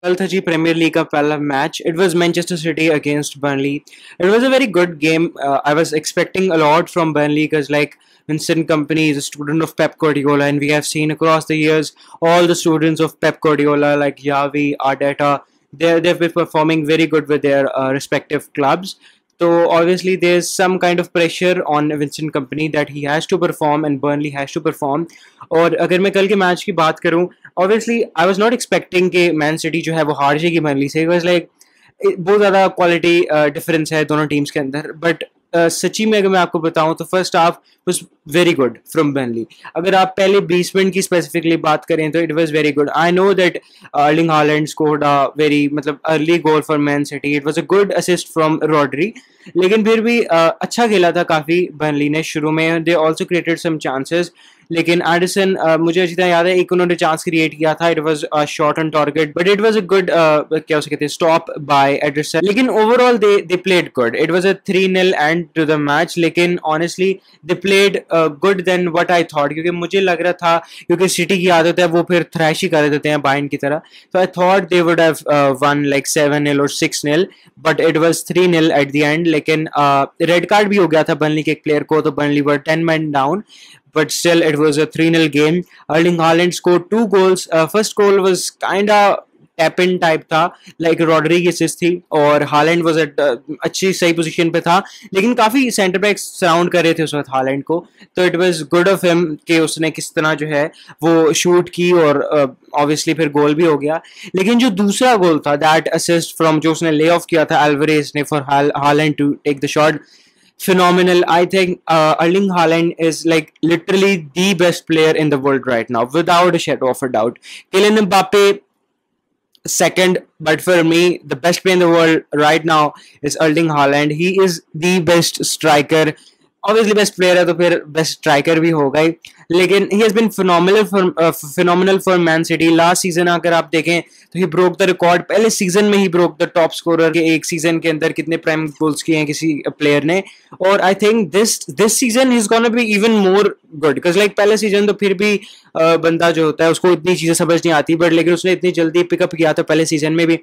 कल था जी premiere league का पहला match. It was Manchester City against Burnley. It was a very good game. I was expecting a lot from Burnley because like Vincent Kompany is a student of Pep Guardiola, and we have seen across the years all the students of Pep Guardiola like Yavi, Arteta, they've been performing very good with their respective clubs. So obviously there's some kind of pressure on Vincent Kompany that he has to perform and Burnley has to perform. और अगर मैं कल के match की बात करूं, obviously I was not expecting कि man city जो है वो हार जाएगी बर्नली से. It was like बहुत ज़्यादा क्वालिटी डिफरेंस है दोनों टीम्स के अंदर. बट सच्ची में अगर मैं आपको बताऊं तो first half was very good from Burnley. अगर आप पहले 20 मिनट की स्पेसिफिकली बात करें तो it was very good. I know that Erling Haaland scored a very मतलब early goal for Man City. It was a good assist from Rodri. लेकिन फिर भी अच्छा खेला था काफ़ी बर्नली ने शुरू में. They also created some chances. लेकिन एडिसन मुझे अच्छी तरह याद है एक उन्होंने चांस क्रिएट किया था. It was shot on target but it was a good क्या उसे कहते हैं स्टॉप बाय एडिसन. लेकिन overall they played good. It was a 3-0 end to the match. लेकिन honestly they played good then what I thought, क्योंकि मुझे लग रहा था क्योंकि सिटी की आदत है वो फिर थ्रैश ही कर देते हैं बाइन की तरह. तो I thought they would have one like 7-0 और 6-0 but it was 3-0 at the end. लेकिन रेड कार्ड भी हो गया था बर्नली के एक प्लेयर को, तो Burnley were 10 men down. But still, it was a 3-0 game. Erling Haaland scored 2 goals. First goal was kinda tap-in type था, like Rodri की assist थी और Haaland was at अच्छी सही पोजीशन पे था. लेकिन काफ़ी सेंटर बैक सराउंड कर रहे थे उस वक्त Haaland को. तो it was good of him कि उसने किस तरह जो है वो शूट की और ऑब्वियसली फिर गोल भी हो गया. लेकिन जो दूसरा गोल था, दैट असिस्ट फ्रॉम जो उसने ले ऑफ किया था एल्वरेज ने for Haaland to take the shot, phenomenal. I think Erling Haaland is like literally the best player in the world right now, without a shadow of a doubt. Kylian Mbappe second, but for me, the best player in the world right now is Erling Haaland. He is the best striker. Obviously best player है तो फिर best striker भी होगा ही. लेकिन he has been phenomenal for Man City. Last season अगर आप देखें तो ही ब्रोक द रिकॉर्ड. पहले सीजन में he broke the top scorer के एक सीजन के अंदर कितने प्राइम गोल्स किए हैं किसी प्लेयर ने. और आई think this season is gonna be even more good because like पहले सीजन तो फिर भी बंदा जो होता है उसको इतनी चीजें समझ नहीं आती, बट लेकिन उसने इतनी जल्दी पिकअप किया था पहले सीजन में भी.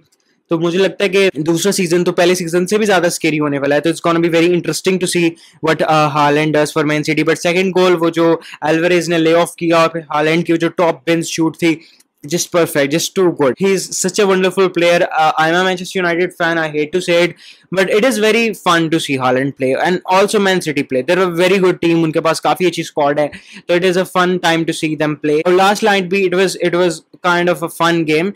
तो मुझे लगता है कि दूसरा सीजन तो पहले सीजन से भी ज्यादा स्केरी होने वाला है. तो it's gonna be very interesting to see what Haaland does for Man City. But second goal वो जो एल्वरेज ने ले ऑफ किया और फिर हालैंड की जो टॉप बेंच शूट थी, just perfect, just too good. He's such a wonderful player. I'm a Manchester United fan. I hate to say it, but it is very fun to see Haaland play and also Man City play. They're a very good team. उनके पास काफी अच्छी squad है, so it is a fun time to see them play. और last line भी it was kind of a fun game.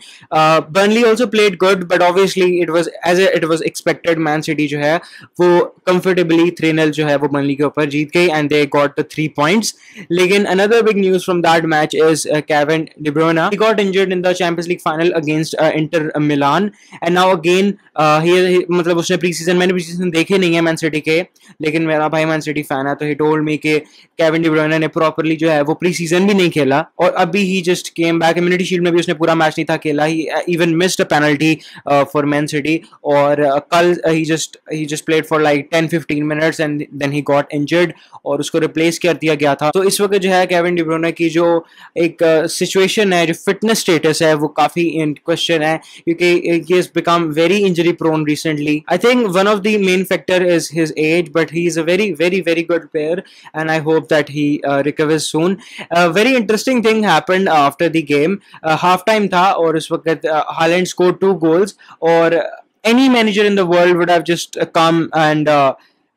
Burnley also played good, but obviously it was expected. Man City जो है वो comfortably 3-0 जो है वो Burnley के ऊपर जीत गई and they got the 3 points. लेकिन another big news from that match is Kevin De Bruyne. He got injured in the Champions League final against Inter Milan, and now again मतलब उसने pre season, मैंने pre season देखे नहीं है man city के, लेकिन मेरा भाई मैन सिटी फैन है तो ही टोल्ड मी कि केविन डी ब्रुयने ने प्रॉपर्ली जो है वो प्री सीजन भी नहीं खेला और अभी ही just came back. Immunity shield में भी उसने पूरा मैच नहीं था खेला. He even missed a penalty for Man City. और कल ही just played for like 10-15 minutes and then he got injured और उसको रिप्लेस कर दिया गया था. तो इस वक्त जो है केविन डी ब्रुयने की जो एक सिचुएशन है, जो फिटनेस स्टेटस है, वो काफी इन क्वेश्चन है क्योंकि he has become very injury prone recently. I think one of the main factor is his age, but he is a very good player and I hope that he recovers soon. A very interesting thing happened after the game. Half time था और उस वक्त Haaland scored 2 goals और any manager in the world would have just come and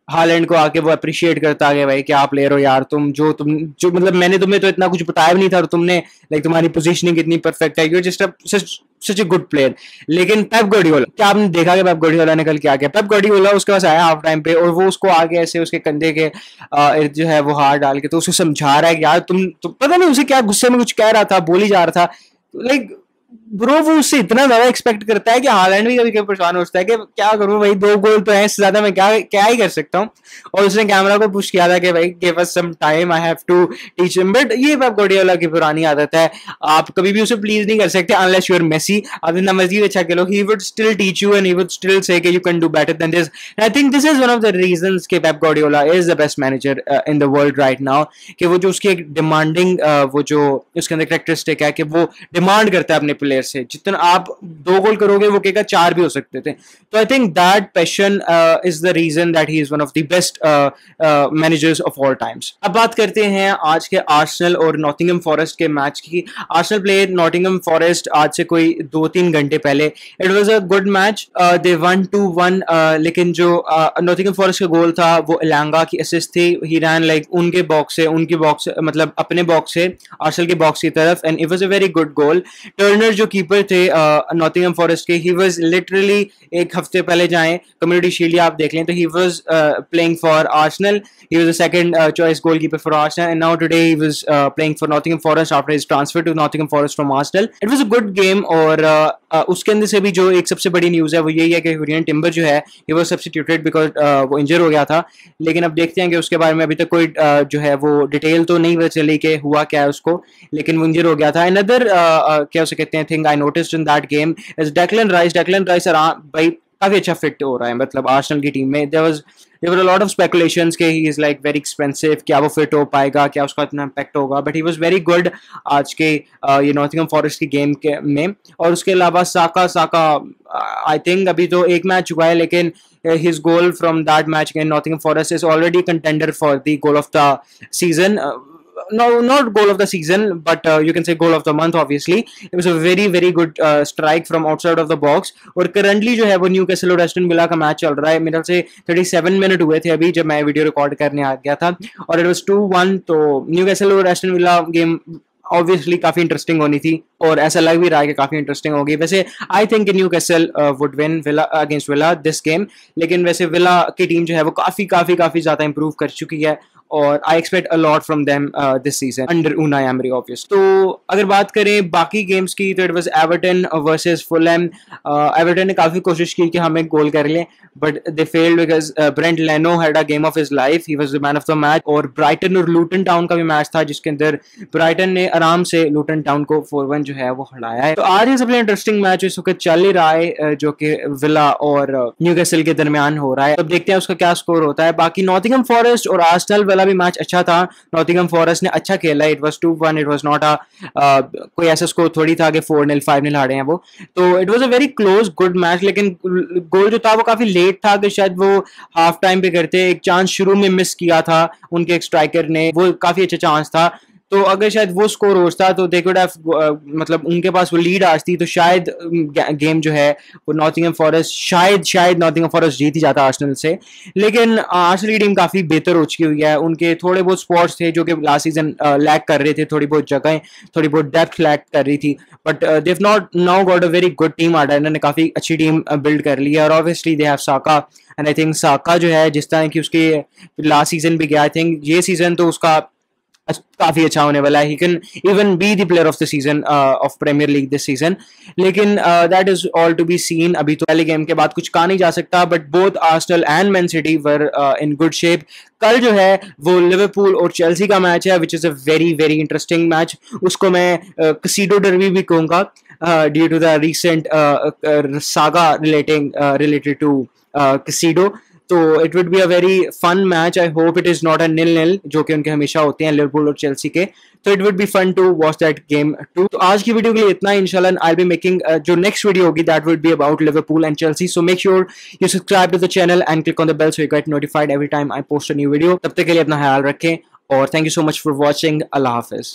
Holland को आके वो appreciate करता है भाई क्या प्लेयर हो यार तुम जो मतलब मैंने तुम्हें तो इतना कुछ बताया भी नहीं था और तुमने लाइक तुम्हारी पोजीशनिंग कितनी परफेक्ट है, you just such a good player. लेकिन पेप गार्डियोला, क्या आपने देखा कि पेप गार्डियोला ने कल क्या किया? पेप गार्डियोला उसके पास आया हाफ टाइम पे और वो उसको आगे ऐसे उसके कंधे के जो है वो हाथ डाल के तो उसको समझा रहा है कि यार तुम पता नहीं उसे क्या गुस्से में कुछ कह रहा था, बोली जा रहा था. लाइक ब्रो वो उससे इतना ज्यादा एक्सपेक्ट करता है कि हालैंड भी कभी कभी परेशान होता है कि क्या करूं भाई 2 गोल तो है, इससे ज्यादा मैं क्या ही कर सकता हूं. और उसने कैमरा को पुश किया था कि भाई give us some time, I have to teach him. But ये पेप गार्डियोला की पुरानी आदत है, आप कभी भी उसे प्लीज नहीं कर सकते अनलेस यू आर मेसी. आप जितना मर्जी अच्छा खेलो, he would still teach you and he would still say कि you can do better than this. I think this is one of the reasons कि Pep Guardiola is the best manager in the world right now. कि वो जो उसकी एक demanding वो जो उसके अंदर कैरेक्टरिस्टिक है कि वो डिमांड करता है अपने प्लेयर से, जितना आप 2 गोल करोगे वो कहेगा 4 भी हो सकते थे. तो I think that passion is the reason that he is one of the best managers of all times. अब बात करते हैं आज के आर्सेनल और नॉटिंघम फॉरेस्ट के मैच की. आर्सेनल प्लेड नॉटिंघम फॉरेस्ट आज से कोई 2-3 घंटे पहले. It was a good match. They won 2-1. लेकिन जो नॉटिंघम फॉरेस्ट का गोल था वो एलांगा की असिस्ट थी. ही रैन लाइक उनके बॉक्स से, उनकी बॉक्स मतलब अपने बॉक्स से आर्सेनल के बॉक्स की तरफ, and it was a very good goal. Turner जो कीपर थे नॉटिंघम फॉरेस्ट के, ही वाज लिटरली, एक हफ्ते पहले जाएं कम्युनिटी शील्ड आप देख लें तो he was playing for Arsenal. He was the second choice goalkeeper for Arsenal, and now today he was playing for Nottingham Forest after his transfer to Nottingham Forest from Arsenal. It was a good game. और उसके अंदर से भी जो एक सबसे बड़ी news है वो यही है कि हुरियन टिम्बर जो है he was substituted because वो इंजर हो गया था. लेकिन अब देखते हैं कि उसके बारे में अभी तक कोई जो है वो डिटेल तो नहीं पता चली कि हुआ क्या है उसको, लेकिन वो इंजर हो गया था. अनदर क्या उसे कहते हैं thing I noticed in that game is Declan rice. Declan rice भाई काफी अच्छा फिट हो रहा है मतलब आर्सेनल की टीम में. there were a lot of speculations कि he is like very expensive, क्या वो फिट हो पाएगा, क्या उसका इतना इम्पैक्ट होगा, but he was very good आज के ये नॉटिंघम फॉरेस्ट की गेम के में. और उसके अलावा साका आई थिंक अभी तो एक मैच हुआ है, लेकिन his goal from that match against Nottingham Forest is already a contender for the goal of the season. No, not goal of the season, but you can say goal of the month. Obviously, it was a very good strike from outside of the box. और currently जो है वो Newcastle और Aston villa का match चल रहा है. मेरे से 37 मिनट हुए थे अभी जब मैं वीडियो रिकॉर्ड करने आ गया था, और it was 2-1. तो न्यूकैसल और एस्टन विला गेम ऑब्वियसली काफी इंटरेस्टिंग होनी थी, और ऐसा लग भी रहा है कि काफी इंटरेस्टिंग होगी. वैसे I think Newcastle would win villa against villa this game. लेकिन वैसे विला की टीम जो है वो काफी ज्यादा इंप्रूव कर चुकी है, और I expect a lot from them this season under Unai emery obvious. तो अगर बात करें बाकी गेम्स की तो it was Everton versus Fulham. Everton ने काफी कोशिश की कि हम एक गोल कर लें, but they failed because Bernd Leno had a game of his life. He was the man of the match. और ब्राइटन और लूटन टाउन का भी मैच था जिसके अंदर ब्राइटन ने आराम से लूटन टाउन को 4-1 जो है वो हराया है. तो आज ये सबसे इंटरेस्टिंग मैच इस वक्त चल ही रहा है जो कि विला और न्यूकैसल के दरमियान हो रहा है. अब देखते हैं उसका क्या स्कोर होता है. बाकी नॉटिंघम फॉरेस्ट और आर्सेनल वाला भी मैच अच्छा था. नॉटिंघम फॉरेस्ट ने अच्छा खेला. It was 2-1. It was not कोई ऐसा स्कोर थोड़ी था कि 4-0 5-0 हारे हैं वो. तो it was a very close good match. लेकिन गोल जो था वो काफी लेट था कि शायद वो हाफ टाइम पे करते. एक चांस शुरू में मिस किया था उनके एक स्ट्राइकर ने, वो काफी अच्छा चांस था. तो अगर शायद वो स्कोर होता तो दे कुड हैव मतलब उनके पास वो लीड आज थी, तो शायद गेम जो है वो नॉटिंघम फॉरेस्ट शायद नॉटिंघम फॉरेस्ट जीत ही जाता आर्सेनल से. लेकिन आर्सेनल की टीम काफी बेहतर हो चुकी हुई है. उनके थोड़े बहुत स्पॉट्स थे जो कि लास्ट सीजन लैक कर रहे थे, थोड़ी बहुत जगह, थोड़ी बहुत डेप्थ लैक कर रही थी, but they have not now got a very good team. Arteta ने काफी अच्छी टीम बिल्ड कर ली है, और obviously they have Saka. And I think Saka जो है जिस तरह की उसके लास्ट सीजन भी गया, आई थिंक ये सीजन तो उसका काफी अच्छा होने वाला है. He can even be the player of the season of Premier League this season. लेकिन that is all to be seen. अभी तो पहले गेम के बाद कुछ कहा नहीं जा सकता, but both Arsenal and man city were in good shape. कल जो है वो लिवरपूल और चेल्सी का मैच है, which is a very interesting match. उसको मैं कसीडो डर्बी भी कहूंगा due to the recent saga related to Caicedo. तो it would be a very fun match. I hope it is not a 0-0 जो कि उनके हमेशा होते हैं लिवरपूल और चेल्सी के. तो it would be fun to watch that game too. तो आज की वीडियो के लिए इतना ही. इंशाल्लाह आई विल बी मेकिंग जो नेक्स्ट वीडियो होगी that would be about Liverpool and Chelsea. So make sure you subscribe to the channel and click on the bell so you get notified every time I post a new video. तब तक के लिए अपना ख्याल रखें, और thank you so much for watching. Allah Hafiz.